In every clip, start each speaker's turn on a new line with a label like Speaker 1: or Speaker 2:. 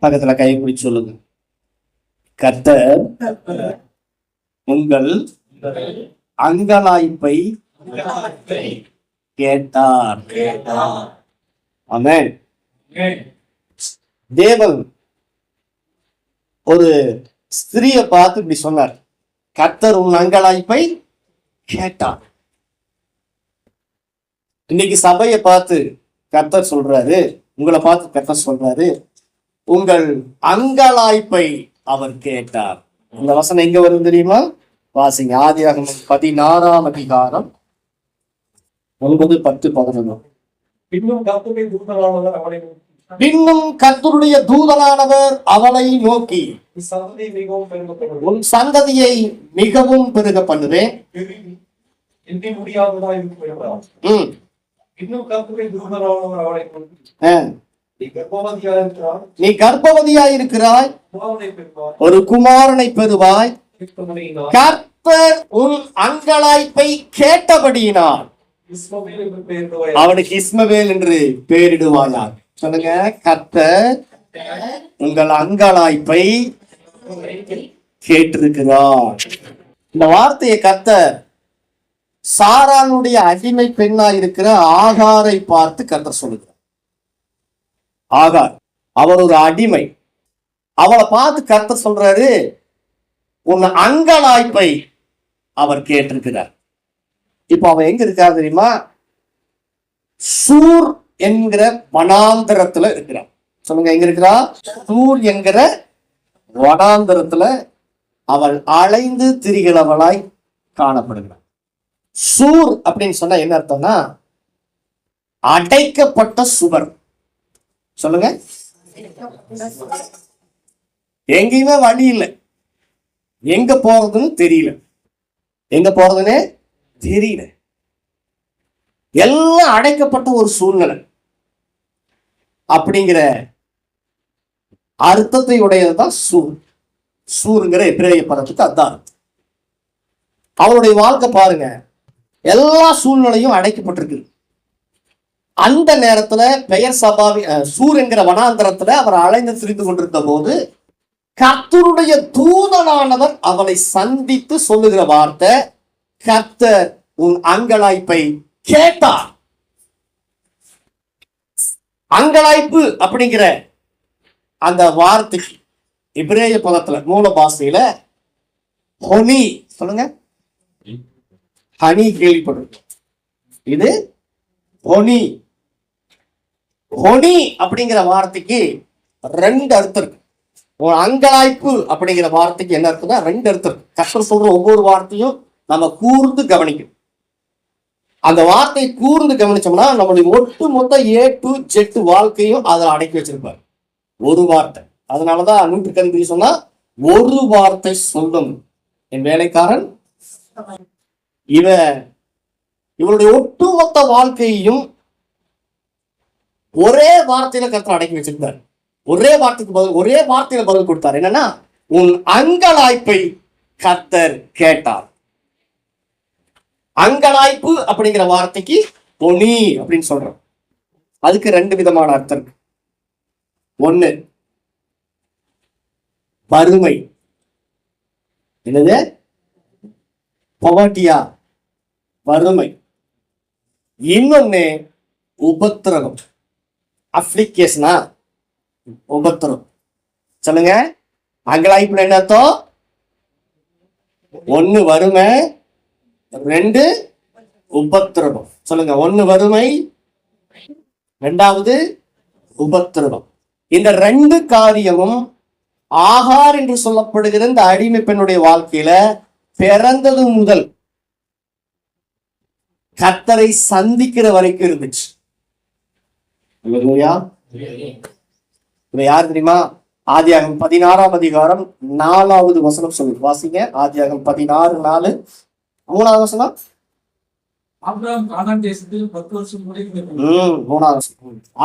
Speaker 1: பக்கத்துல கை பிடிச்சு சொல்லுங்க. கர்த்தர் உங்கள் அங்கலாய்ப்பை கேட்டார். ஆமென். தேவன் ஒரு ஸ்திரியை பார்த்து இப்படி சொன்னார், கர்த்தர் உன் அங்கலாய்ப்பை கேட்டார். இன்னைக்கு சபையை பார்த்து கர்த்தர் சொல்றாரு, உங்களை பார்த்து கர்த்தர் சொல்றாரு, உங்கள் அங்கலாய்ப்பை அவர் கேட்டார். இந்த வசனம் எங்க வரும் தெரியுமா? வாசிங்க. ஆதியாகமம் 16ஆம் அதிகாரம் 9, 10, 11. பின்னும் கர்த்தருடைய தூதனானவர் அவளை நோக்கி, உன் சந்ததியை மிகவும் பெருக பண்ணுவேன். நீ கர்ப்பவதியாயிருக்கிறாய், ஒரு குமாரனை பெறுவாய். கர்த்தர் உன் அங்கலாய்ப்பை கேட்டபடியினார் அவனுக்கு இஸ்மவேல் என்று பெயரிடுவாயார். சொல்லுங்க, கர்த்தர் உங்கள் அங்கலாய்ப்பை கேட்டிருக்கிறார். இந்த வார்த்தையை கர்த்தர் சாரானுடைய அடிமை பெண்ணா இருக்கிற ஆகாரை பார்த்து கர்த்தர் சொல்லுகிறார். ஆகார், அவர் ஒரு அடிமை. அவளை பார்த்து கர்த்தர் சொல்றாரு, உன் அங்கலாய்ப்பை அவர் கேட்டிருக்கிறார். இப்ப அவன் எங்க இருக்கா தெரியுமா? சூர் என்கிற வனாந்தரத்துல இருக்கிறான். சொல்லுங்க, எங்க இருக்கிறா? சூர் என்கிற வனாந்தரத்துல அவள் அலைந்து திரிகிறவளாய் காணப்படுகிறான். சூர் அப்படின்னு சொன்னா என்ன அர்த்தம்னா, அடைக்கப்பட்ட சுவர். சொல்லுங்க, எங்கேயுமே வழி இல்லை, எங்க போறதுன்னு தெரியல, எங்க போறதுன்னு தெரியல, எல்லாம் அடைக்கப்பட்ட ஒரு சூழ்நிலை. அப்படிங்கிற அர்த்தத்தை உடையதுதான் சூர். சூருங்கிற எபிரேய பதத்துக்கு அதான் அர்த்தம். அவருடைய வாழ்க்கை பாருங்க, எல்லா சூழ்நிலையும் அடைக்கப்பட்டிருக்கு. அந்த நேரத்துல பெயர் சபாவி சூர் என்கிற வனாந்தரத்துல அவர் அலைந்து திரிந்து கொண்டிருந்த போது கர்த்தருடைய தூதனானவர் அவளை சந்தித்து சொல்லுகிற வார்த்தை, கர்த்தர் உன் அங்கலாய்ப்பை கேட்டார். அங்கலாய்ப்பு அப்படிங்கிற அந்த வார்த்தைக்கு எபிரேய பதத்துல மூல பாஷையில ஹொனி. சொல்லுங்க, ஹனி கேள்விப்பட்டிருக்கோம். இது ஹொனி. ஹொனி அப்படிங்கிற வார்த்தைக்கு ரெண்டு அர்த்தம் இருக்கு. அங்கலாய்ப்பு அப்படிங்கிற வார்த்தைக்கு என்ன அர்த்தம்னா ரெண்டு அர்த்தம் இருக்கு. கர்த்தர் சொல்ற ஒவ்வொரு வார்த்தையும் நம்ம கூர்ந்து கவனிக்கணும். அந்த வார்த்தையை கூர்ந்து கவனிச்சோம்னா நம்மளுடைய ஒட்டு மொத்த A to Z வாழ்க்கையும் அதில் அடக்கி வச்சிருப்பாரு. ஒரு வார்த்தை. அதனாலதான் நூற்றுக்கணி சொன்னா, ஒரு வார்த்தை சொல்லும் என் வேலைக்காரன் இவருடைய ஒட்டுமொத்த வாழ்க்கையையும் ஒரே வார்த்தையில கர்த்தர் அடக்கி வச்சிருந்தார். ஒரே வார்த்தையில பதில் கொடுத்தார். என்னன்னா, உன் அங்கலாய்ப்பை கர்த்தர் கேட்டார். அங்கலாய்ப்பு அப்படிங்கிற வார்த்தைக்கு பொனி அப்படின்னு சொல்றோம். அதுக்கு ரெண்டு விதமான அர்த்தம் இருக்கு. ஒண்ணு வறுமை, என்னது பொவர்ட்டியா, வறுமை. இன்னொன்னு உபத்திரவம், அப்ளிகேஷனா, உபத்திரம். சொல்லுங்க, அங்கலாய்ப்புல என்ன அர்த்தம்? ஒண்ணு வறுமை, ரெண்டு உபத்திரவம். சொல்லுங்க, ஒண்ணு வறுமை, ரெண்டாவது உபத்திரவம். இந்த ரெண்டு காரியமும் ஆகார் என்று சொல்லப்படுகிற இந்த அடிமை பெண்ணுடைய வாழ்க்கையில பிறந்தது முதல் கர்த்தரை சந்திக்கிற வரைக்கும் இருந்துச்சு. யார் தெரியுமா? ஆதியாகமம் 16ஆம் அதிகாரம் 4வது வசனம் சொல்லுது. வாசிங்க. ஆதியாகமம் 16:4 3வது வசனம்.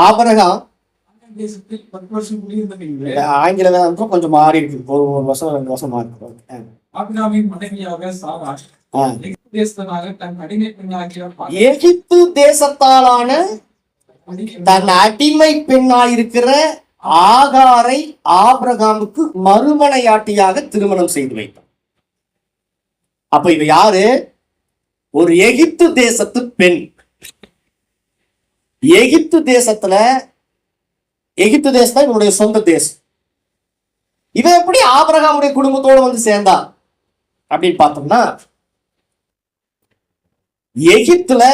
Speaker 1: ஆபிரகாம் ஆங்கில வேதம் கொஞ்சம் மாறி இருக்கு. ஒரு வருஷம் 2 வருஷம் மாறி இருக்கு. எகிப்து தேசத்தாலான தன் அடிமை பெண்ணாயிருக்கிற ஆகாரை ஆபிரகாமுக்கு மறுமனையாட்டியாக திருமணம் செய்து வைத்தார். அப்ப இவ யாரு? ஒரு எகிப்து தேசத்து பெண். எகிப்து தேசத்துல, எகிப்து தேசம் இவனுடைய சொந்த தேசம். இவன் எப்படி ஆபிரகாமுடைய குடும்பத்தோடு வந்து சேர்ந்தா அப்படின்னு பார்த்தோம்னா, எகிப்துல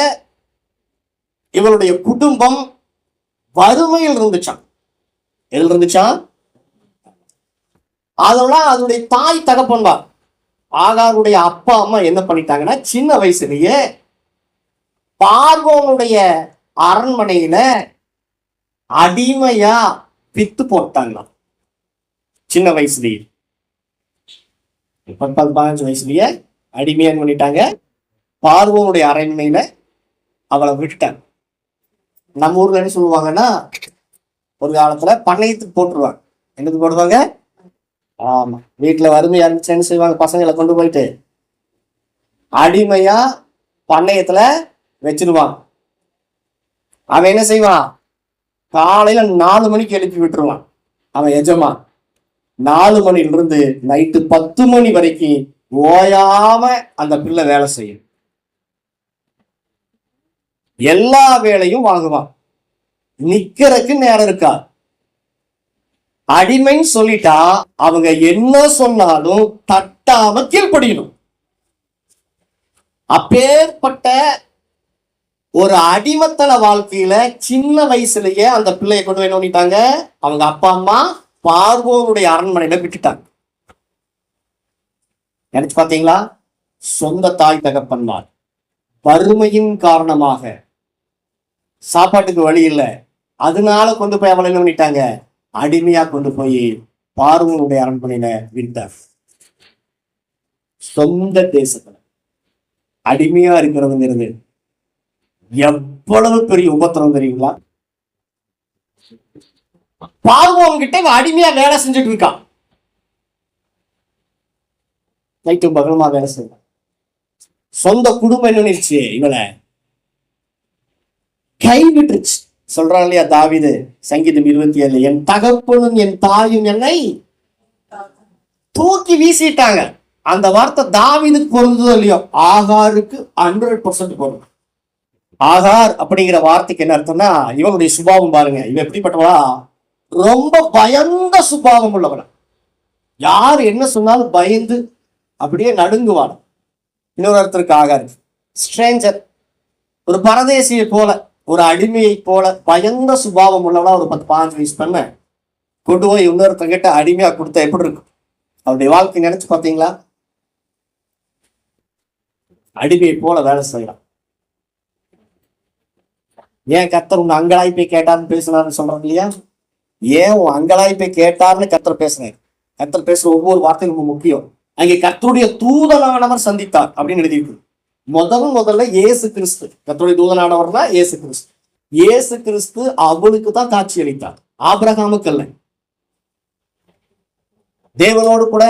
Speaker 1: இவருடைய குடும்பம் வறுமையில் இருந்துச்சான். எதில் இருந்துச்சான்? அதெல்லாம் அதனுடைய தாய் தகப்பன்பார். ஆகாருடைய அப்பா அம்மா என்ன பண்ணிட்டாங்கன்னா, சின்ன வயசுலயே பார்வோனுடைய அரண்மனையில அடிமையா வித்து போட்டாங்களாம். சின்ன வயசுலயே, 15 வயசுலயே அடிமையா பண்ணிட்டாங்க. பார்வோனுடைய அரண்மனையில அவளை விட்டுட்டாங்க. நம்ம ஊர்ல என்ன சொல்லுவாங்கன்னா, ஒரு காலத்துல பண்ணையத்துக்கு போட்டுருவாங்க. என்னது போடுவாங்க? ஆமா, வீட்டுல வறுமையா இருந்துச்சு என்ன செய்வாங்க, பசங்களை கொண்டு போயிட்டு அடிமையா பண்ணையத்துல வச்சிருவான். அவன் என்ன செய்வான்? காலையில 4 மணிக்கு எழுப்பி விட்டுருவான். அவன் எஜமா 4 மணிலிருந்து நைட்டு 10 மணி வரைக்கும் ஓயாம அந்த பிள்ளை வேலை செய்யும். எல்லா வேலையும் வாங்குவான். நிக்கிறதுக்கு நேரம் இருக்கா. அடிமைன்னு சொல்லிட்டா அவங்க என்ன சொன்னாலும் தட்டாம கீழ்ப்படியணும். அப்பேற்பட்ட ஒரு அடிமத்தன வாழ்க்கையில சின்ன வயசுலயே அந்த பிள்ளையை கொண்டு போய் நோண்டிட்டாங்க. அவங்க அப்பா அம்மா பார்வோனுடைய அரண்மனையில விட்டுட்டாங்க. நினைச்சு பாத்தீங்களா? சொந்த தாய் தகப்பன்மார் வறுமையின் காரணமாக சாப்பாட்டுக்கு வழி இல்லை, அதனால கொண்டு போய் அவளை என்ன பண்ணிட்டாங்க? அடிமையா கொண்டு போய் பார்வோனுடைய அரண்மனையில விட்டார். சொந்த தேசத்துல அடிமையா இருக்கிறதுங்கிறது எவ்வளவு பெரிய உபத்திரம் தெரியுங்களா? பார்வோன் கிட்ட அடிமையா வேலை செஞ்சுட்டு இருக்கான். நைட்டும் பகலுமா வேலை செய்வான். சொந்த குடும்பம் என்ன நினைச்சு இவளை கைவிட்டுருச்சு. சொல்றான் இல்லையா தாவீது, சங்கீதம் 27, என் தகப்பனும் என் தாயும் என்னை தூக்கி வீசிட்டாங்க. அந்த வார்த்தை தாவீதுக்கு பொருந்ததோ இல்லையோ, ஆகாருக்கு 100% பொருந்தும். ஆகார் அப்படிங்கிற வார்த்தைக்கு என்ன அர்த்தம்னா, இவனுடைய சுபாவம் பாருங்க. இவன் எப்படிப்பட்டவளா? ரொம்ப பயந்த சுபாவம் உள்ளவள. யார் என்ன சொன்னாலும் பயந்து அப்படியே நடுங்குவாள். இன்னொரு அர்த்தருக்கு ஆகார் ஸ்ட்ரேஞ்சர், ஒரு பரதேசியை போல, ஒரு அடிமையை போல பயந்த சுபாவம் உள்ளவளா. ஒரு 10-15 வயசு பண்ண கொண்டு போய் இன்னொருத்தங்கிட்ட அடிமையா கொடுத்தா எப்படி இருக்கும் அவருடைய வாழ்க்கை? நினைச்சு பார்த்தீங்களா? அடிமையை போல வேலை செய்யலாம். ஏன் கர்த்தர் உன் அங்கலாய்ப்பை கேட்டார்னு பேசினார்னு சொல்றாங்க இல்லையா? ஏன் உன் அங்கலாய்ப்பை கேட்டார்னு கர்த்தர் பேசினார். கர்த்தர் பேசுற ஒவ்வொரு வார்த்தையும் ரொம்ப முக்கியம். அங்கே கர்த்தருடைய தூதனானவர் சந்தித்தார் அப்படின்னு எழுதியிருக்கு. முதல்ல இயேசு கிறிஸ்து, கர்த்தருடைய தூதனானவர்னா இயேசு கிறிஸ்து. இயேசு கிறிஸ்து அவளுக்கு தான் காட்சி அளித்தார், ஆபிரகாமுக்கு அல்ல. தேவனோடு கூட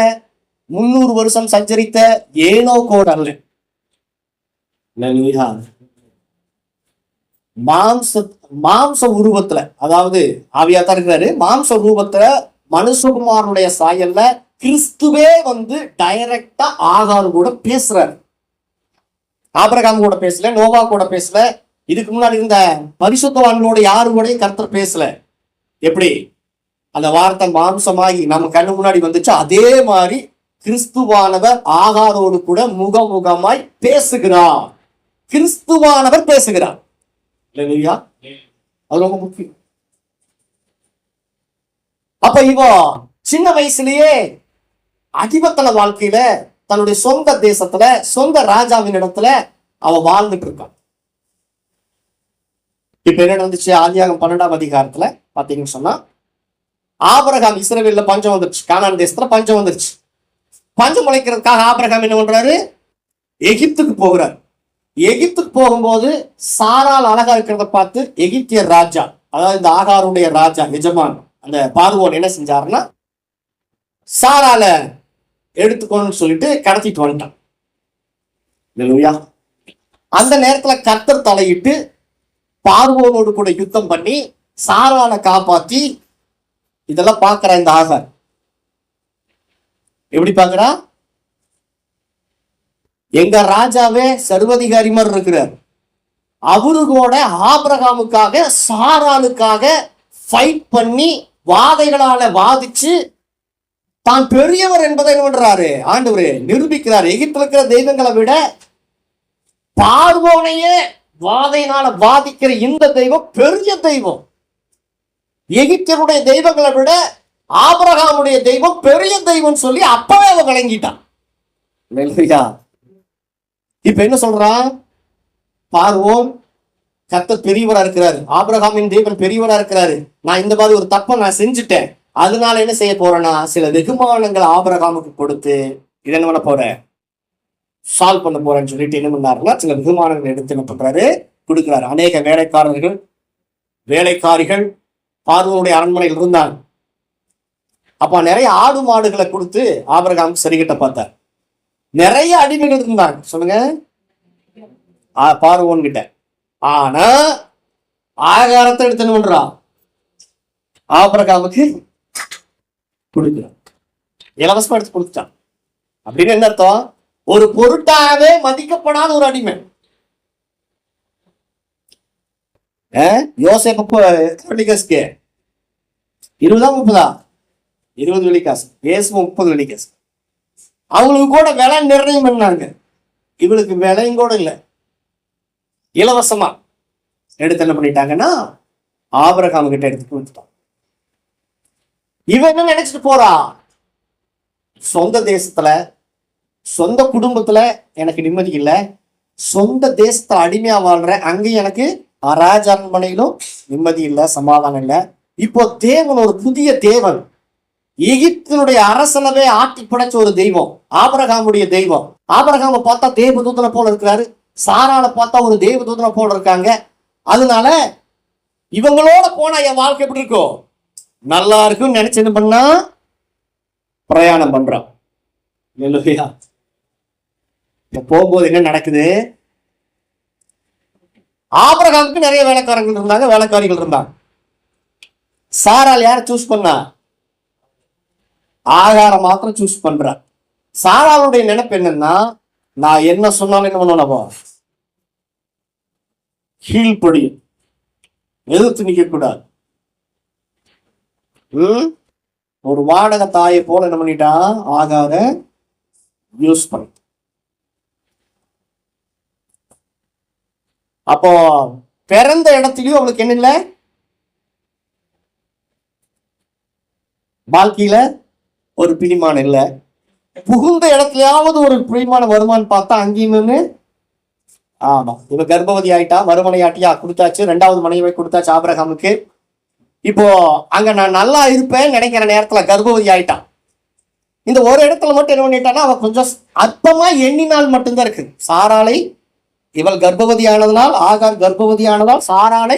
Speaker 1: 300 வருஷம் சஞ்சரித்த ஏனோக்கோடு அல்ல. மாம்ச உருவத்துல, அதாவது ஆவியா தான் இருக்கிறாரு, மாம்ச ரூபத்துல மனுஷகுமாரனுடைய சாயல்ல கிறிஸ்துவே வந்து டைரக்டா ஆகார் கூட பேசுறாரு. ஆபிரகாம் கூட பேசல, நோவா கூட பேசல, இதுக்கு முன்னாடி இருந்த பரிசுத்தவான்களோட யாரு கூட கர்த்தர் பேசல. எப்படி அந்த வார்த்தை மாம்சமாகி நம்ம கண்ணு முன்னாடி வந்துச்சு, அதே மாதிரி கிறிஸ்துவானவர் ஆகாரோடு கூட முகமுகமாய் பேசுகிறார். கிறிஸ்துவானவர் பேசுகிறார். இல்லையா? அது ரொம்ப முக்கியம். அப்ப இவோ சின்ன வயசுலயே அடிமத்தன வாழ்க்கையில தன்னுடைய சொந்த தேசத்துல சொந்த ராஜாவின் இடத்துல அவ வாழ்ந்துட்டு இருக்கான். இப்ப என்ன நடந்துச்சு? ஆதியாகமம் 12ஆம் அதிகாரத்துல பாத்தீங்கன்னு சொன்னா, ஆபிரகாம் இஸ்ரவேல்ல பஞ்சம் வந்துருச்சு, கானான் தேசத்துல பஞ்சம் வந்துருச்சு. பஞ்சம் முளைக்கிறதுக்காக ஆபிரகாம் என்ன பண்றாரு? எகிப்துக்கு போகிறார். எகிப்துக்கு போகும்போது சாரால் அழகா இருக்கிறத பார்த்து எகிப்தியர் ராஜா, அதாவது இந்த ஆகாருடைய ராஜா எஜமான் அந்த பார்வோன் என்ன செஞ்சாருன்னா, சாரால எடுத்துக்கோன்னு சொல்லிட்டு கடத்திட்டு வந்துட்டான். அந்த நேரத்துல கர்த்தர் தலையிட்டு பார்வோனோடு கூட யுத்தம் பண்ணி சாரால காப்பாத்தி இதெல்லாம் பார்க்கிறா இந்த ஆகார். எப்படி பார்க்கிறா? எங்க ராஜாவே சர்வதிகாரி மாதிரி இருக்கிறார், அவரு கூட ஆபிரகாமுக்காக சாராளுக்காக ஃபைட் பண்ணி வாதைகளால வாதிச்சு தான் பெரியவர் என்பதை என்ன பண்றாரு? ஆண்டவரு நிரூபிக்கிறார். எகிப்தில் இருக்கிற தெய்வங்களை விட பார்வோனையே வாதையினால வாதிக்கிற இந்த தெய்வம் பெரிய தெய்வம். எகிப்தியருடைய தெய்வங்களை விட ஆபிரகாமுடைய தெய்வம் பெரிய தெய்வம் சொல்லி அப்பவே அவன் விளங்கிட்டான். இப்ப என்ன சொல்றான்? பார்வோன் கர்த்தர் பெரியவரா இருக்கிறாரு, ஆபிரகாமின் தேவன் பெரியவரா இருக்கிறாரு, நான் இந்த மாதிரி ஒரு தப்பை நான் செஞ்சுட்டேன், அதனால என்ன செய்ய போறேன்னா சில வெகுமானங்களை ஆபிரகாமுக்கு கொடுத்து இதை என்ன பண்ண போறேன், சால்வ் பண்ண போறேன்னு சொல்லிட்டு என்ன பண்ணாருன்னா சில வெகுமானங்களை எடுத்து என்ன பண்றாரு, கொடுக்கிறாரு. அநேக வேலைக்காரர்கள் வேலைக்காரிகள் பார்வோனுடைய அரண்மனையில் இருந்தாங்க. அப்ப நிறைய ஆடு மாடுகளை கொடுத்து ஆபிரகாமுக்கு சரிகிட்ட பார்த்தார். நிறைய அடிமைகள் இருந்தாங்க, சொல்லுங்க, பார்வோன் கிட்ட. ஆனா ஆகாரத்தை எடுத்து என்ன பண்றான்? ஆபிரகாமுக்கு கொடுக்கிறான், இலவசமா எடுத்து கொடுத்துட்டான். அப்படின்னு என்ன அர்த்தம்? ஒரு பொருட்டாகவே மதிக்கப்படாத ஒரு அடிமை. யோசேப்பு வெள்ளிக்காசுக்கு 20 30 20 வெள்ளிக்காசு, இயேசு 30 வெள்ளிக்காசு. அவங்களுக்கு கூட விலை நிர்ணயம் பண்ணாங்க, இவளுக்கு விலையும் கூட இல்லை, இலவசமா எடுத்து என்ன பண்ணிட்டாங்கன்னா ஆபிரகாம் கிட்ட எடுத்து கொடுத்துட்டான். இவன் என்ன நினைச்சிட்டு போறா? சொந்த தேசத்துல சொந்த குடும்பத்துல எனக்கு நிம்மதி இல்லை, சொந்த தேசத்துல அடிமையா வாழ்றேன், அங்கேயும் எனக்கு ராஜ அரண்மனையிலும் நிம்மதி இல்லை, சமாதானம் இல்லை. இப்போ தேவன் ஒரு புதிய தேவன், எகிப்தினுடைய அரசனவே ஆட்டி படைச்ச ஒரு தெய்வம் ஆபிரகாமுடைய தெய்வம். ஆபிரகாமை பார்த்தா தேவதூதனை போல இருக்கிறாரு, சாராள பார்த்தா ஒரு தேவதூதனை போல இருக்காங்க. அதனால இவங்களோட போனா என் வாழ்க்கை எப்படி இருக்கும், நல்லா இருக்கும் நினைச்சு என்ன பண்ணா பிரயாணம் பண்றான். போகும்போது என்ன நடக்குது? ஆபிரகாமுக்கு நிறைய வேலைக்காரர்கள் இருந்தாங்க, வேலைக்காரிகள் இருந்தாங்க. சாரால் யார சூஸ் பண்ணா? ஆகாரம் மாத்திரம் சூஸ் பண்ற. சாராளுடைய நினைப்பு என்னன்னா, நான் என்ன சொன்னாலும் என்ன பண்ணுவோம், கீழ்படி எதிர்த்து நிக்க கூடாது. ஒரு வாடகை தாயை போல என்ன பண்ணிட்டா ஆகார யூஸ் பண்ண. அப்போ பிறந்த இடத்துலயும் அவளுக்கு என்ன இல்லை, வாழ்க்கையில ஒரு பிடிமானம் இல்லை. புகுந்த இடத்துலயாவது ஒரு பிடிமானம் வருமானு பார்த்தா அங்கேயுமே ஆமா, இவ கர்ப்பவதி ஆயிட்டா, மறுமனையாட்டியா கொடுத்தாச்சு, 2வது மனைவி கொடுத்தாச்சு ஆபிரகாமுக்கு. இப்போ அங்க நான் நல்லா இருப்பேன் நினைக்கிற நேரத்துல கர்ப்பவதி ஆயிட்டான். இந்த ஒரு இடத்துல மட்டும் என்ன பண்ணிட்டான்னா அவ கொஞ்சம் அற்பமா எண்ணினால் மட்டும்தான் இருக்கு. சாராளை இவள் கர்ப்பவதி ஆனதுனால், ஆகார் கர்ப்பவதி ஆனதால் சாராளை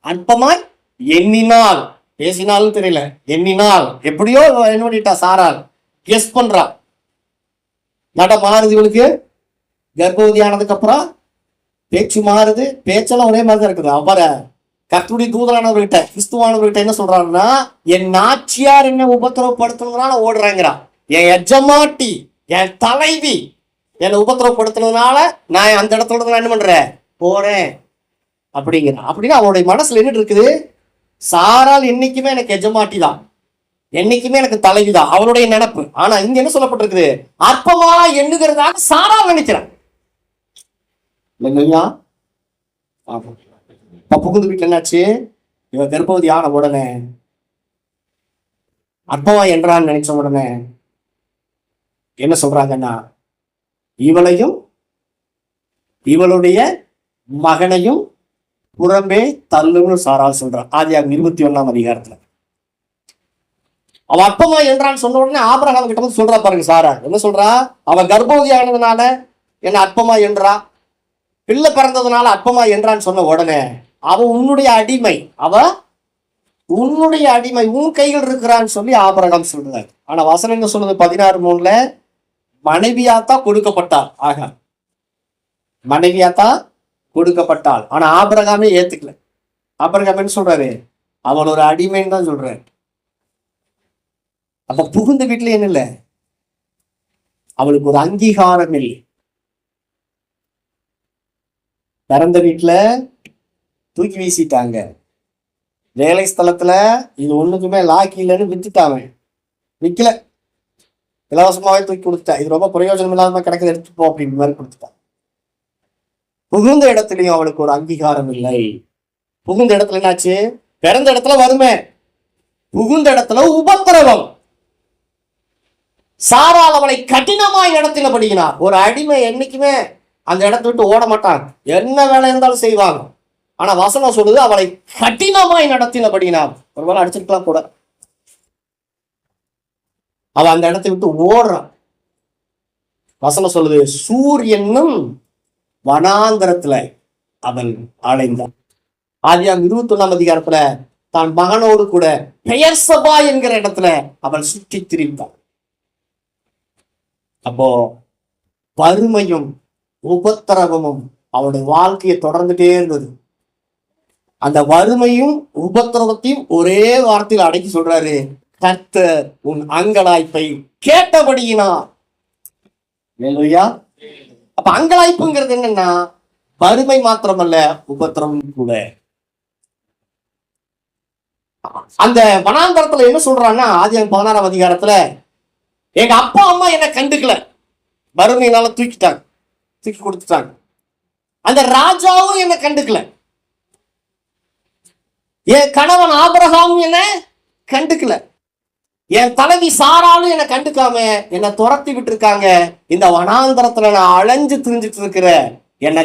Speaker 1: அற்பமாய் எண்ணினால், பேசினாலும் தெரியல, எண்ணினால் எப்படியோ என்ன பண்ணிட்டா சாராள் கெஸ் பண்றா. நட மாறுது, இவளுக்கு கர்ப்பவதி ஆனதுக்கு அப்புறம் பேச்சு மாறுது, பேச்செல்லாம் ஒரே மாதிரி தான் இருக்குது. அவரை கர்த்தருடைய தூதரானவர்கிட்ட கிறிஸ்துவானவர்கிட்ட என்ன சொல்றாருன்னா, என் நாச்சியார் என்ன உபத்திரவப்படுத்துறதுனால ஓடுறாங்கிறா, என் எஜமாட்டி என் தலைவி என்னை உபத்திரவப்படுத்துனதுனால நான் அந்த இடத்துல நான் என்ன பண்றேன் போறேன் அப்படிங்கிறான். அப்படின்னா அவனுடைய மனசுல என்ன இருக்குது, சாரால் என்னைக்குமே எனக்கு எஜமாட்டி தான், என்னைக்குமே எனக்கு தலைவிதான், அவனுடைய நினைப்பு. ஆனா இங்க என்ன சொல்லப்பட்டிருக்குது, அற்பமா எண்ணுகிறதாக சாரால் நினைக்கிறான். இல்லைங்களா? புகுந்து வீட்டுல என்னாச்சு, இவன் கர்ப்பவதி ஆன உடனே அற்பமா என்றான்னு நினைச்ச உடனே என்ன சொல்றாங்கன்னா, இவளையும் இவளுடைய மகனையும் புறம்பே தள்ளுன்னு சாரால் சொல்றான். ஆதியாகமம் 21ஆம் அதிகாரத்துல. அவ அற்பமா என்றான்னு சொன்ன உடனே ஆபிரகாம் கிட்ட வந்து சொல்றா பாருங்க சாரா, என்ன சொல்றா, அவ கர்ப்பவதி ஆனதுனால என்ன அற்பமா என்றா, பிள்ளை பிறந்ததுனால அற்பமா என்றான்னு சொன்ன உடனே அவ உன்னுடைய அடிமை, அவ உன்னுடைய அடிமை, உன் கைகள் இருக்கிறான்னு சொல்லி ஆபிரகாம் சொல்றாரு. ஆனா வசனம் என்ன சொல்லுது 16:3, மனைவியாத்தான் கொடுக்கப்பட்டாள். ஆக மனைவியாத்தான் கொடுக்கப்பட்டாள். ஆனா ஆபிரகாமே ஏத்துக்கல. ஆபிரகாம் என்ன சொல்றாரு, அவள் ஒரு அடிமைன்னு தான் சொல்றாரு. அப்ப புகுந்த வீட்டுல என்ன இல்லை, அவளுக்கு ஒரு அங்கீகாரம் இல்லை. பிறந்த வீட்டுல தூக்கி வீசிட்டாங்க, வேலை ஸ்தலத்துல இது ஒண்ணுக்குமே லாக்கி இல்லைன்னு வித்துட்டாங்க, விற்கல, இலவசமாவே தூக்கி கொடுத்துட்டா, இது ரொம்ப பிரயோஜனம் இல்லாம கிடக்குது எடுத்துப்போம் அப்படின்னு மாதிரி கொடுத்துட்டான். புகுந்த இடத்துலயும் அவளுக்கு ஒரு அங்கீகாரம் இல்லை. புகுந்த இடத்துல என்னாச்சு, பிறந்த இடத்துல வறுமை, புகுந்த இடத்துல உபத்திரவம். சாரால் அவளை கடினமாய் நடத்தினபடியினார். ஒரு அடிமை என்னைக்குமே அந்த இடத்த விட்டு ஓட மாட்டாங்க, என்ன வேலை இருந்தாலும் செய்வாங்க. ஆனா வசனம் சொல்லுது அவளை கடினமாய் நடத்தினபடினார். ஒருவேளை அடிச்சிருக்கலாம் கூட, அவ அந்த இடத்தை விட்டு ஓடுறான். வசனம் சொல்லுது சூரியனும் வனாந்தரத்துல அவன் அடைந்தான். ஆதியாகமம் 21ஆம் அதிகாரத்துல தான் மகனோடு கூட பெயர் சபா என்கிற இடத்துல அவன் சுற்றி திரிந்தான். அப்போ வறுமையும் உபத்திரவமும் அவனுடைய வாழ்க்கையை தொடர்ந்துட்டே இருந்தது. அந்த வறுமையும் உபத்திரவத்தையும் ஒரே வார்த்தையில் அடக்கி சொல்றாரு, கர்த்தர் உன் அங்கலாய்ப்பை கேட்டபடியினார். அல்லேலூயா. அப்ப அங்கலாய்ப்புங்கிறது என்னன்னா வறுமை மாத்திரமல்ல, உபத்திரவம் கூட. அந்த வனாந்தரத்துல என்ன சொல்றான்னா, ஆதியாகமம் 16ஆம் அதிகாரத்துல, எங்க அப்பா அம்மா என்ன கண்டுக்கல, வறுமையினால தூக்கிட்டாங்க, தூக்கி கொடுத்துட்டாங்க. அந்த ராஜாவும் என்ன கண்டுக்கல, என் கணவன் ஆபிரகாமும் என்ன கண்டுக்கல, என் தலைவி சாராலும் என்னை கண்டுக்காம என்னை துரத்தி விட்டு இருக்காங்க. இந்த வனாந்தரத்துல நான் அலைஞ்சு திரிஞ்சிட்டு இருக்கிற, என்னை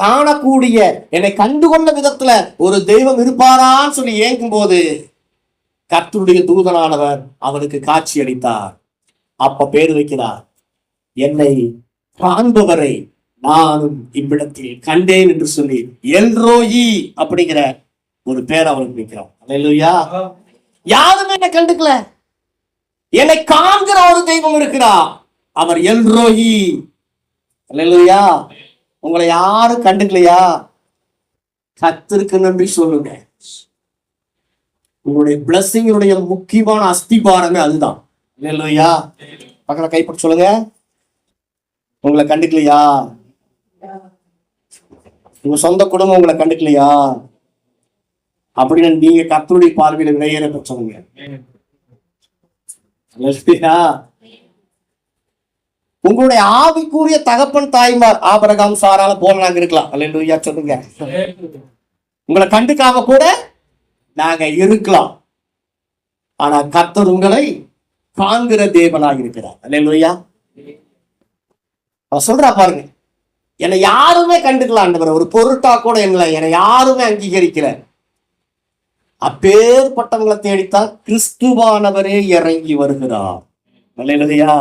Speaker 1: காணக்கூடிய, என்னை கண்டுகொண்ட விதத்துல ஒரு தெய்வம் இருப்பாரான்னு சொல்லி ஏங்கும் போது கர்த்தருடைய தூதனானவர் அவனுக்கு காட்சி அளித்தார். அப்ப பேர் வைக்கிறார், என்னை காண்பவரை நானும் இவ்விடத்தில் கண்டேன் என்று சொல்லி எல்ரோயி அப்படிங்கிற ஒரு பேர் அவனுக்கு வைக்கிறோம். அல்லேலூயா. யாருமே என்னை கண்டுக்கல, என்னை காண்கிற ஒரு தெய்வம் இருக்கிறார், அவர் எல்ரோயி. அல்லேலூயா. உங்களை யாரும் கண்டுக்கலையா, கர்த்தருக்கு நன்றி சொல்லுங்க. உங்களுடைய பிளஸிங்களுடைய முக்கியமான அஸ்திபாரமே அதுதான். அல்லேலூயா. பக்கத்துல கைப்பற்றி சொல்லுங்க, உங்களை கண்டுக்கலையா, உங்க சொந்த குடும்பம் உங்களை கண்டுக்கலையா அப்படின்னு நீங்க கர்த்தருடைய பார்வையில விலையேற பெற்றவங்க. உங்களுடைய ஆவிக்குரிய தகப்பன் தாய்மார் ஆபிரகாம் சாரால போல நாங்க இருக்கலாம். அல்லேலூயா சொல்லுங்க. உங்களை கண்டுக்காம கூட நாங்க இருக்கலாம், ஆனா கர்த்தர் உங்களை காண்கிற தேவனாக இருக்கிறார். அல்லேலூயா. அவ சொல்றா பாருங்க, என்னை யாருமே கண்டுக்கலாம், ஒரு பொருட்டா கூட என்னை யாருமே அங்கீகரிக்கல. அப்பேற்பட்டவங்களை தேடித்தான் கிறிஸ்துவானவரே இறங்கி வருகிறார். அல்லேலூயா.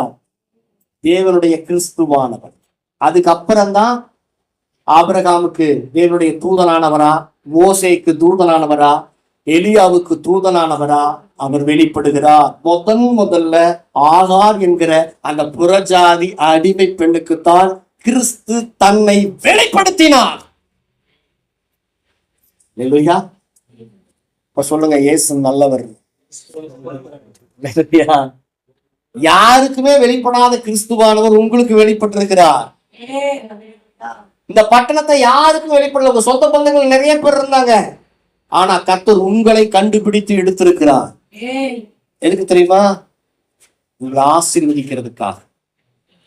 Speaker 1: தேவனுடைய கிறிஸ்துவானவர். அதுக்கப்புறம்தான் ஆபிரகாமுக்கு தேவனுடைய தூதனானவரா, மோசேக்கு தூதனானவரா, எலியாவுக்கு தூதனானவரா அவர் வெளிப்படுகிறார். முதல்ல ஆகார் என்கிற அந்த புறஜாதி அடிமை பெண்ணுக்குத்தான் கிறிஸ்து தன்னை வெளிப்படுத்தினார். அல்லேலூயா. இப்ப சொல்லுங்க, இயேசு நல்லவர். யாருக்குமே வெளிப்படாத கிறிஸ்துவானவர் உங்களுக்கு வெளிப்பட்டிருக்கிறார். இந்த பட்டணத்தை யாருக்கும் வெளிப்படல. உங்க சொந்த பந்தங்கள் நிறைய பேர் இருந்தாங்க, ஆனா கர்த்தர் உங்களை கண்டுபிடித்து எடுத்திருக்கிறார். எதுக்கு தெரியுமா? உங்களை ஆசீர்வதிக்கிறதுக்காக.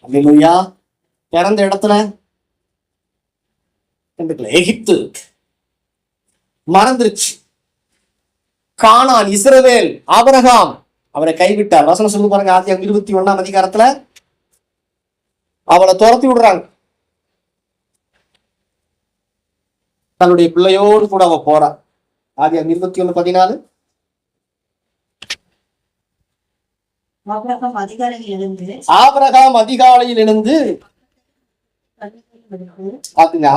Speaker 1: அல்லேலூயா. பிறந்த இடத்துல எகிப்து மறந்துருச்சு, கானான், இஸ்ரவேல், ஆபிரகாம் அவரை கைவிட்டார். வசனம் சொல்லி பாருங்க, ஆதியாகமம் 21ஆம் அதிகாரத்துல அவளை துரத்தி விடுறாங்க. தன்னுடைய பிள்ளையோடு கூட அவ போறா. ஆதியாகமம் 21:14. ஆபிரகாம் அதிகாலையில் எழுந்து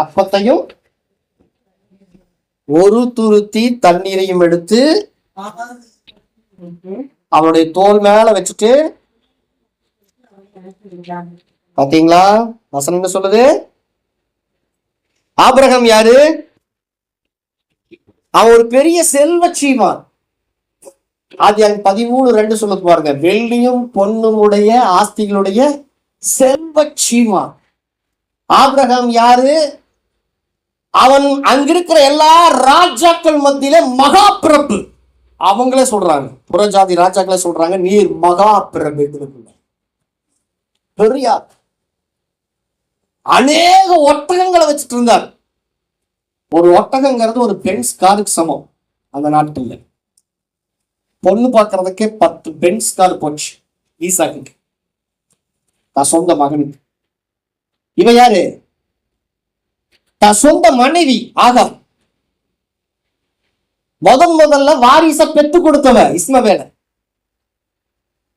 Speaker 1: அப்பத்தையும் ஒரு துருத்தி தண்ணீரையும் எடுத்து அவனுடைய தோல் மேல வச்சுட்டு, பாத்தீங்களா வசனம் என்ன சொல்லுது? ஆபிரகாம் யாரு? அவன் ஒரு பெரிய செல்வ சீமான். ஆதியாகமம் 13:2 சொல்ல பாருங்க, வெள்ளியும் பொன்னும் உடைய ஆஸ்திகளுடைய செல்வச்சீமா. ஆபிரகாம் யாரு? அவன் அங்கிருக்கிற எல்லா ராஜாக்கள் மத்தியில மகா பிரபு. அவங்களே சொல்றாங்க, புறஜாதி ராஜாக்களே சொல்றாங்க, நீர் மகா பிரபு. பெரியார் அநேக ஒட்டகங்களை வச்சுட்டு இருந்தார். ஒரு ஒட்டகங்கிறது ஒரு பென்ஸ் காருக்கு சமம். அந்த நாட்கள்ல பொண்ணு பார்க்கறதுக்கே 10 பென்ஸ் கார் போச்சு ஈசாக்கு, தான் சொந்த மகனுக்கு. இவன் யாரு? தான் சொந்த மனைவி ஆகார். முதல்ல வாரிச பெற்று கொடுத்தவ இஸ்மவேல.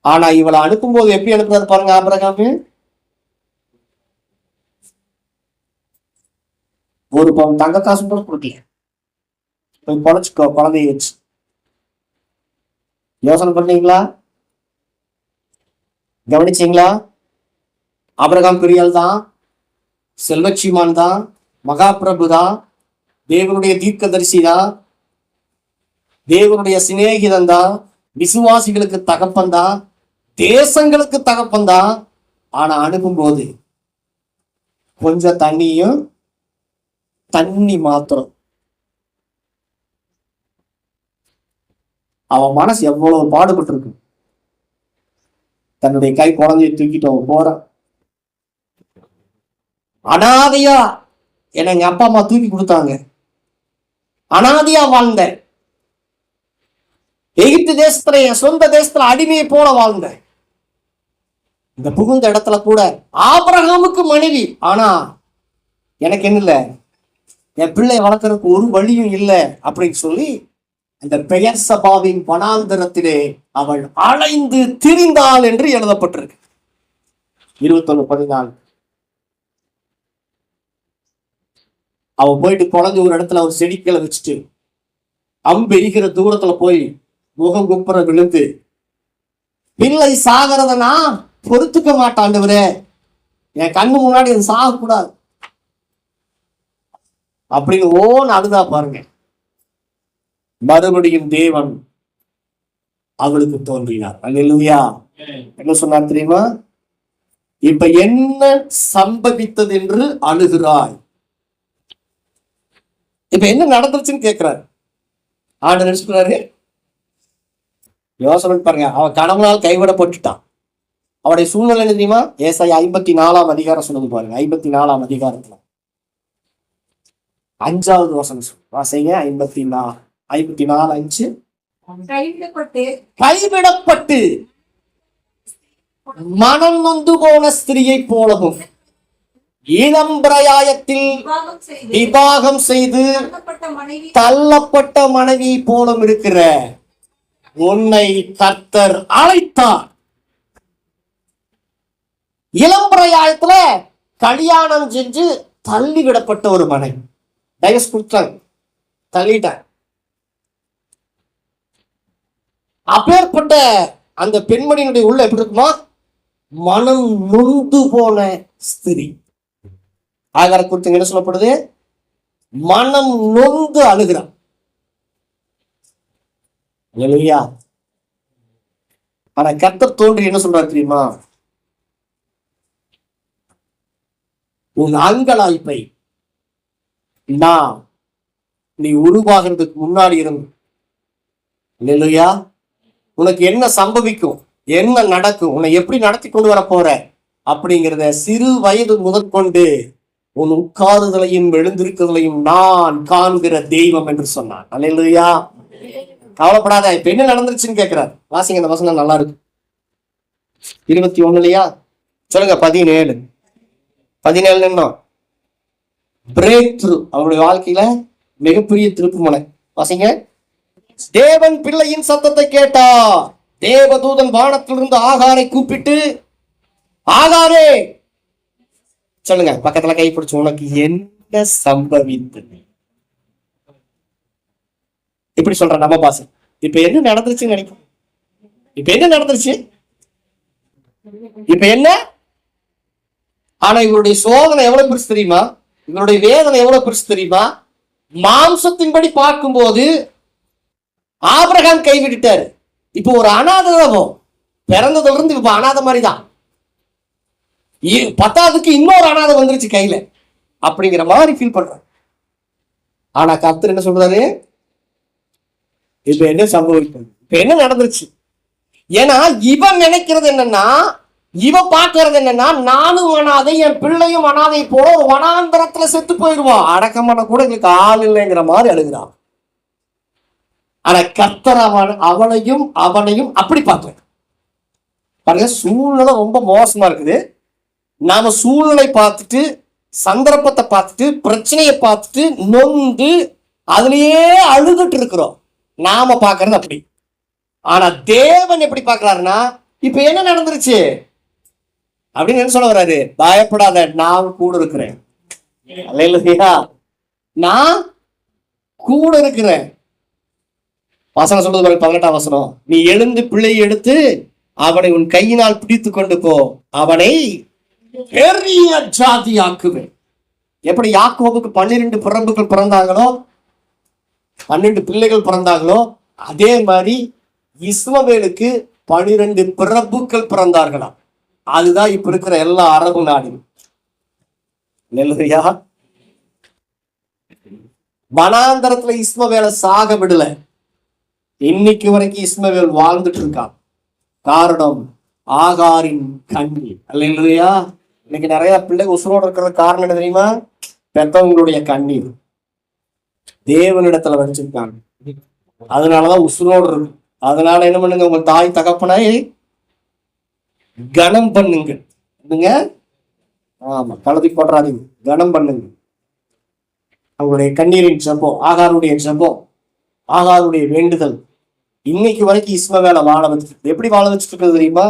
Speaker 1: ஆனா இவளை அனுப்பும் போது எப்படி அனுப்புறாரு பாருங்க ஆபிரகாம். ஒரு பவுன் தங்க காசு கூட கொடுக்கல. போய் பொழைச்சுக்கோ குழந்தைய வச்சு. யோசனை பண்ணீங்களா? கவனிச்சீங்களா? ஆபிரகாம் பெரியாள் தான், செல்வச்சீமான் தான், மகாபிரபு தான், தேவனுடைய தீர்க்கதரிசி தான், தேவனுடைய சிநேகிதன் தான், விசுவாசிகளுக்கு தகப்பன் தான், தேசங்களுக்கு தகப்பன் தான். ஆனா அனுப்பும்போது கொஞ்சம் தண்ணி மாத்திரம். அவன் மனசு எவ்வளவு பாடுபட்டு இருக்கு. தன்னுடைய கை குழந்தையை தூக்கிட்டு அவன் போறான். அனாதையா என்ன எங்க அப்பா அம்மா தூக்கி கொடுத்தாங்க, அனாதையா வாழ்ந்த, எகிப்து தேசத்துல என் சொந்த தேசத்துல அடிமையை போல வாழ்ந்த, இந்த புகுந்த இடத்துல கூட ஆபிரகாமுக்கு மனைவி. ஆனா எனக்கு என்ன இல்லை, என் பிள்ளை வளர்க்கறதுக்கு ஒரு வழியும் இல்லை அப்படின்னு சொல்லி அந்த பெயர் சபாவின் வனாந்தரத்திலே அவள் அலைந்து திரிந்தாள் என்று எழுதப்பட்டிருக்கு. 21:14. அவ போயிட்டு குழந்தை ஒரு இடத்துல ஒரு செடிக்கலை வச்சுட்டு அம்பெரிக்கிற தூரத்துல போய் முகம் குப்புற விழுந்து, பிள்ளை சாகிறத நான் பொறுத்துக்க மாட்டாண்டவரே, என் கண்ணு முன்னாடி அது சாகக்கூடாது அப்படின்னு ஓன்னு அழுதா பாருங்க. மறுபடியும் தேவன் அவளுக்கு தோன்றினார். அல்லேலூயா. என்ன சொன்னார் தெரியுமா? இப்ப என்ன சம்பவித்தது என்று அழுகிறாய்? இப்ப என்ன நடந்துருச்சுன்னு கேட்கிறாரு. ஆண்டு நினைச்சுக்கிறாரு. யோசனை பாருங்க, அவன் கணவனால் கைவிடப்பட்டுட்டான். அவருடைய சூழ்நிலை என்ன தெரியுமா? ஏசாயா 54 அதிகாரம் சொன்னது பாருங்க. 54 அதிகாரத்துல 5வது வசனம் வாசிங்க. 54:5 கைவிடப்பட்டு மனம் நொந்து போன ஸ்திரியை போலவும் இளம்பிராயத்தில் விவாகம் செய்து தள்ளப்பட்ட மனைவி போலும் இருக்கிற உன்னை கர்த்தர் அழைத்தார். இளம்பிராயத்துல கல்யாணம் செஞ்சு தள்ளி விடப்பட்ட ஒரு மனைவி, டைவர்ஸ் கொடுத்தாங்க, தள்ளிட்டாங்க. அப்பேற்பட்ட அந்த பெண்மணியினுடைய உள்ள எப்படி இருக்குமா? மனம் நொந்து போன ஸ்திரீ. ஆகார குறித்து என்ன சொல்லப்படுது? மனம் நொந்து அழுகிறான். இல்லையா? ஆனா கர்த்தர் தோன்றி என்ன சொல்றாரு தெரியுமா? உன் அங்கலாய்ப்பை நான் நீ உருவாகிறதுக்கு முன்னாடி இருந்து, இல்லையா, உனக்கு என்ன சம்பவிக்கும், என்ன நடக்கும், உன்னை எப்படி நடத்தி கொண்டு வர போற அப்படிங்கிறத சிறு வயது முதற்கொண்டு உன் உட்காருதலையும் எழுந்திருக்குதலையும் நான் காண்கிற தெய்வம் என்று சொன்னான். அல்லேலூயா. கவலைப்படாத. இப்ப என்ன நடந்துருச்சுன்னு கேட்கிறார். வாசிங்க, அந்த வசனம் நல்லா இருக்கு. 21 சொல்லுங்க. 17 நின்னோம். பிரேக் த்ரூ, அவருடைய வாழ்க்கையில மிகப்பெரிய திருப்புமுனை. வாசிங்க. தேவன் பிள்ளையின் சத்தத்தை கேட்டா, தேவதூதன் வானத்திலிருந்து ஆகாரை கூப்பிட்டு, ஆகாரே சொல்லுங்க, பக்கத்துல கைப்பிடிச்சு, உனக்கு என்ன சம்பவித்தது? இப்படி சொல்ற நம்ம பாச. இப்ப என்ன நடந்துருச்சுன்னு நினைக்கும். இப்ப என்ன நடந்துருச்சு? இப்ப என்ன? ஆனா இவருடைய சோதனை எவ்வளவு பெருசு தெரியுமா? இவருடைய வேதனை எவ்வளவு பெருசு தெரியுமா? மாம்சத்தின்படி பார்க்கும்போது ஆபிரகாம் கைவிட்டாரு. இப்போ ஒரு அனாதம் பிறந்ததுல இருந்து இப்ப அனாதை மாதிரி தான். 10க்கு இன்னொரு அனாதை வந்துருச்சு கையில அப்படிங்கிற மாதிரி ஃபீல் பண்றாரு. ஆனா கர்த்தர் என்ன சொல்றாரு? இப்ப என்ன சம்பவிக்கும், இப்ப என்ன நடந்துருச்சு? ஏன்னா இவன் நினைக்கிறது என்னன்னா, இவன் பாக்குறது என்னன்னா, நானும் அனாதை, என் பிள்ளையும் அனாதை போல ஒரு வனாந்தரத்துல செத்து போயிடுவான், அடக்கமான கூட எங்களுக்கு ஆள் இல்லைங்கிற மாதிரி அழுகிறான். ஆனா கர்த்தர் அவனையும் அப்படி பார்க்கல. பாருங்க, சூழ்நிலை ரொம்ப மோசமா இருக்குது. நாம சூழ்நிலை பார்த்துட்டு, சந்தர்ப்பத்தை பார்த்துட்டு, பிரச்சனையை பார்த்துட்டு நொந்து அதுலயே அழுதுட்டு இருக்கிறோம். நாம பாக்குறது அப்படி. ஆனா தேவன் எப்படி பாக்குறாருன்னா, இப்ப என்ன நடந்துருச்சு அப்படின்னு என்ன சொல்ல வர்றாரு? பயப்படாத, நான் கூட இருக்கிறேன். அல்லேலூயா, நான் கூட இருக்கிறேன். வசனம் சொல்றது பாருங்க, 18ஆம் வசனம். நீ எழுந்து பிள்ளையை எடுத்து அவனை உன் கையினால் பிடித்து கொண்டு போ, அவனை பெரிய ஜாதி ஆக்குவேன். எப்படி யாக்கோபுக்கு 12 பிரபுக்கள் பிறந்தாங்களோ, 12 பிள்ளைகள் பிறந்தாங்களோ, அதே மாதிரி இஸ்மவேலுக்கு 12 பிரபுக்கள் பிறந்தார்களாம். அதுதான் இப்ப இருக்கிற எல்லா அரபு நாடும். வனாந்தரத்துல இஸ்மவேலை சாக விடல. இன்னைக்கு வரைக்கும் இஸ்மவேல் வாழ்ந்துட்டு இருக்கான். காரணம் ஆகாரின் கண்ணீர். அல்லேலூயா. இன்னைக்கு நிறைய பிள்ளைங்க உசுரோடு இருக்கிற காரணம் என்ன தெரியுமா? பெற்றவங்களுடைய கண்ணீர் தேவனிடத்துல வச்சிருக்காங்க. அதனாலதான் உசுரோடு இருக்கு. அதனால என்ன பண்ணுங்க, உங்க தாய் தகப்பனை கனம் பண்ணுங்க. ஆமா, கழுதி போடுறாதீங்க, கனம் பண்ணுங்க. அவங்களுடைய கண்ணீரின் ஜெபம், ஆகாருடைய ஜெபம், ஆகாருடைய வேண்டுதல் இன்னைக்கு வரைக்கும் இஸ்மவேலை வாழ வச்சுட்டு. எப்படி வாழ வச்சுட்டு இருக்கிறது தெரியுமா?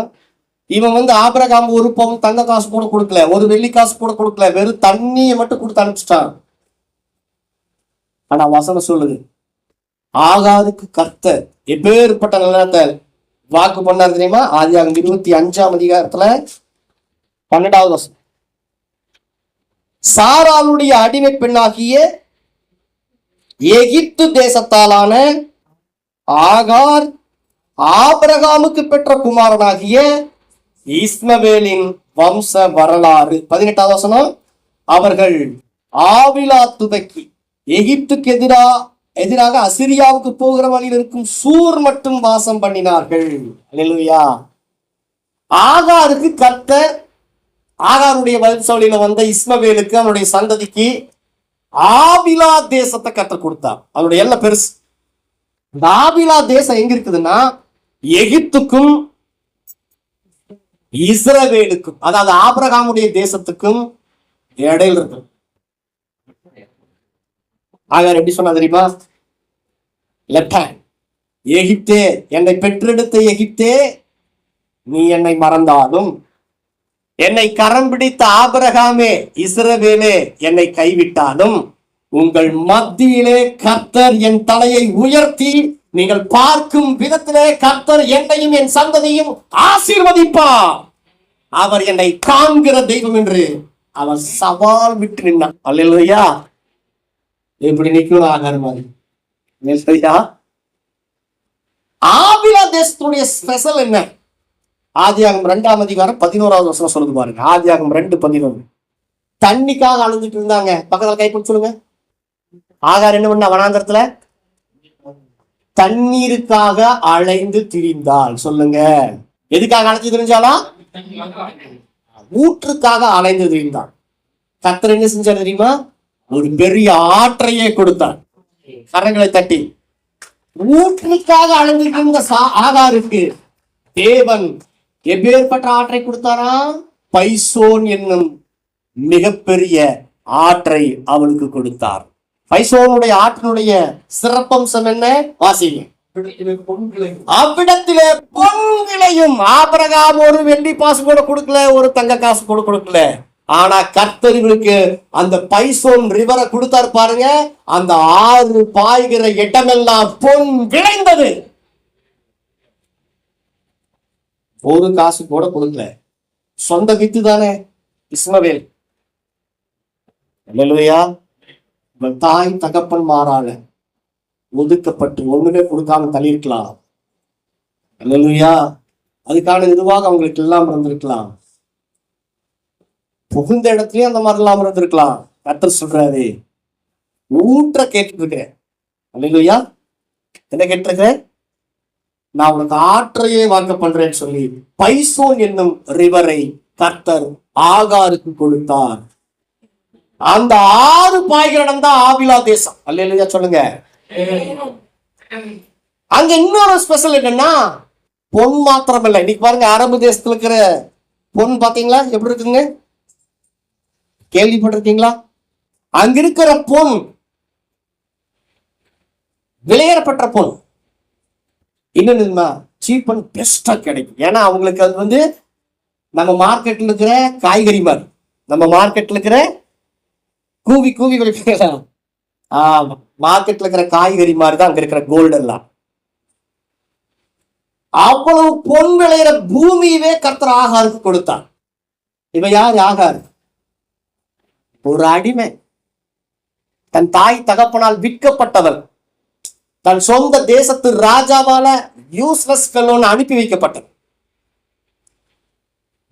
Speaker 1: இவன் ஆபிரகாம் ஒரு பவுன் தங்க காசு கூட கொடுக்கல, ஒரு வெள்ளி காசு கூட கொடுக்கல, வெறும் தண்ணியை மட்டும் கொடுத்து அனுப்பிச்சிட்டான். ஆனா வசனம் சொல்லுது, ஆகாருக்கு கர்த்தர் எப்பேற்பட்ட நிலத்தை வாக்கு பண்ணார் தெரியுமா? ஆதியாகமம் 25ஆம் அதிகாரத்துல 12வது வசனம். சாராளுடைய அடிமை பெண்ணாகிய எகிப்து தேசத்தாலான ஆகார் ஆபிரகாமுக்கு பெற்ற குமாரனாகிய இஸ்மவேலின் வம்ச வரலாறு. 18வது வசனம். அவர்கள் ஆவிலா துவக்கி எகிப்துக்கு எதிராக அசிரியாவுக்கு போகிற வழியில் இருக்கும் சூர் மட்டும் வாசம் பண்ணினார்கள். அல்லேலூயா. ஆகாருக்கு கர்த்தர் ஆகாருடைய வம்சாவளியில வந்த இஸ்மவேலுக்கு, அவனுடைய சந்ததிக்கு ஆவிலா தேசத்தை கர்த்தர் கொடுத்தார். அவருடைய எல்லாம் பெருசு. இந்த ஆவிலா தேசம் எங்க இருக்குதுன்னா, எகிப்துக்கும் இஸ்ரவேலுக்கும், அதாவது ஆபிரகாமுடைய தேசத்துக்கும் இடையில இருக்கு. ஆகார் எப்படி சொன்னா தெரியுமா? லெஃப்ட் ஹேண்ட், எகிப்தே, என்னை பெற்றெடுத்த எகிப்தே, நீ என்னை மறந்தாலும், என்னை கரம் பிடித்த ஆபிரகாமே, இஸ்ரவேலே, என்னை கைவிட்டாலும், உங்கள் மத்தியிலே கர்த்தர் என் தலையை உயர்த்தி நீங்கள் பார்க்கும் விதத்திலே கர்த்தர் என்னையும் என் சந்ததியும் ஆசீர்வதிப்பார். அவர் என்னை காண்கிற தெய்வம் என்று அவர் சவால் விட்டு நின்றார். அல்லேலூயா. இப்படி நிக்கணும் ஆகார் மாதிரி. ஆவிலா தேசத்துடைய ஸ்பெஷல் என்ன? ஆதியாகமம் 2ஆம் அதிகாரம் 11வது வசனம் சொல்லுது பாருங்க. ஆதியாகமம் 2:11. தண்ணிக்காக அழுந்துட்டு இருந்தாங்க. பக்கத்துல கைப்பிடி சொல்லுங்க. ஆகார் என்ன பண்ண? வனாந்தரத்துல தண்ணீருக்காக அலைந்து திரிந்தாள். சொல்லுங்க, எதுக்காக அலைஞ்சு திரிஞ்சாலா? ஊற்றுக்காக அலைந்து திரிந்தாள். கர்த்தர் என்ன செஞ்சார் தெரியுமா? ஒரு பெரிய ஆற்றையே கொடுத்தார். கரங்களை தட்டி. ஊற்றுக்காக அலைஞ்சிட்டு இருந்த ஆகாருக்கு தேவன் எப்பேற்பட்ட ஆற்றை கொடுத்தாரா? பைசோன் என்னும் மிகப்பெரிய ஆற்றை அவளுக்கு கொடுத்தார். பைசோனுடைய ஆற்றினுடைய சிறப்பம்சம் என்ன? வாசிங்க. அவ்விடத்திலே பொன் விளையும். ஆபிரகாம் ஒரு வெள்ளி காசு கூட கொடுக்கல, ஒரு தங்க காசு கூட கொடுக்கல. ஆனா கர்த்தர்களுக்கு அந்த பைசோன் ரிவரை கொடுத்தாரு பாருங்க. அந்த ஆறு பாய்கிற இடமெல்லாம் பொன் விளைந்தது. ஒரு காசு கூட கொடுக்கல, சொந்த வித்து தானே இஸ்மவேல். அல்லேலூயா. தாய் தகப்பன் மாறால ஒதுக்கப்பட்டு ஒண்ணுமே கொடுக்காம தள்ளியிருக்கலாம். அல்லேலூயா. அதுக்கான இதுவாக அவங்களுக்கு எல்லாம் இருந்திருக்கலாம். புகுந்த இடத்துலயும் அந்த மாதிரி எல்லாம் இருந்திருக்கலாம். கர்த்தர் சொல்றாரு, ஊற்ற கேட்டு இருக்கிறேன். அல்லேலூயா. என்ன கேட்டிருக்கிறேன்? நான் உனக்கு ஆற்றையே வாங்க பண்றேன்னு சொல்லி பைசோன் என்னும் ரிவரை கர்த்தர் ஆகாருக்கு கொடுத்தார். அந்த 6 பாய்கிற இடம் தான் ஆவிலா தேசம். அல்லேலூயா சொல்லுங்க. அங்க இன்னொரு ஸ்பெஷல் என்னன்னா, பொன் மாத்திரம் இல்லை. இன்னைக்கு பாருங்க, அரபு தேசத்துல இருக்கிற பொன் பாத்தீங்களா எப்படி இருக்குங்க? கேள்விப்பட்டிருக்கீங்களா? அங்க இருக்கிற பொன் விலையேறப்பட்ட பொன். இன்னொன்னு சீப் அண்ட் பெஸ்டா கிடைக்கும். ஏன்னா அவங்களுக்கு அது நம்ம மார்க்கெட்ல இருக்கிற காய்கறி மாதிரி, நம்ம மார்க்கெட்ல இருக்கிற கூவி கூவி விளைக்கலாம். மார்க்கெட்ல இருக்கிற காய்கறி மாதிரி தான் அங்க இருக்கிற கோல்டு எல்லாம். அவ்வளவு பொன் விளையிற பூமியவே கர்த்தர் ஆகாருக்கு கொடுத்தார். இவ யார்? ஆகார் ஒரு அடிமை, தன் தாய் தகப்பனால் விற்கப்பட்டவன், தன் சொந்த தேசத்து ராஜாவால யூஸ்லெஸ் ஃபெல்லோன்னு அனுப்பி வைக்கப்பட்டவன்,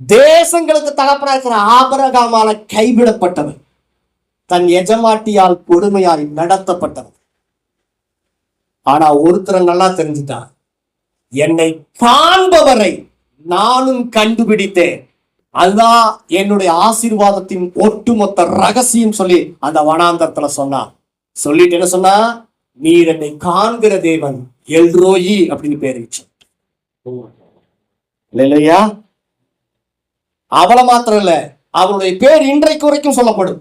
Speaker 1: தேசங்களுக்கு தகப்பனா இருக்கிற ஆபிரகாமால கைவிடப்பட்டவன், தன் எஜமாட்டியால் கொடுமையால் நடத்தப்பட்டவன். ஆனா ஒருத்தர் நல்லா தெரிஞ்சுட்டான், என்னை காண்பவரை நானும் கண்டுபிடித்தேன், அதுதான் என்னுடைய ஆசீர்வாதத்தின் ஒட்டுமொத்த ரகசியம் சொல்லி அந்த வனாந்தரத்துல சொன்னான். சொல்லிட்டு என்ன சொன்னா, நீர் என்னை காண்கிற தேவன் எல்ரோயி அப்படின்னு பேர் வச்சு. இல்லையா? அவளை மாத்திரம் இல்ல, அவனுடைய பேர் இன்றைக்கு வரைக்கும் சொல்லப்படும்.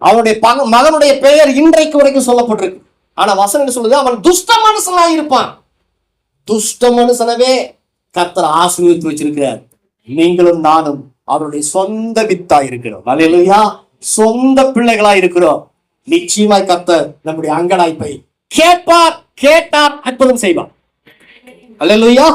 Speaker 1: அவனுடைய மகனுடைய பெயர் இன்றைக்கு வரைக்கும் சொல்லப்பட்டிருக்கு. ஆனா வசனம் சொல்லுது, அவன் துஷ்ட மனுஷனா இருப்பான். துஷ்ட மனுஷனவே கர்த்தர் ஆசீர்வதித்து வச்சிருக்கிறார். நீங்களும் நானும் அவருடைய சொந்த வித்தா இருக்கிறோம். அல்லேலூயா. சொந்த பிள்ளைகளா இருக்கிறோம். நிச்சயமாய் கர்த்தர் நம்முடைய அங்கலாய்ப்பை கேட்பார், கேட்டார், அற்புதம் செய்வார். அல்லேலூயா.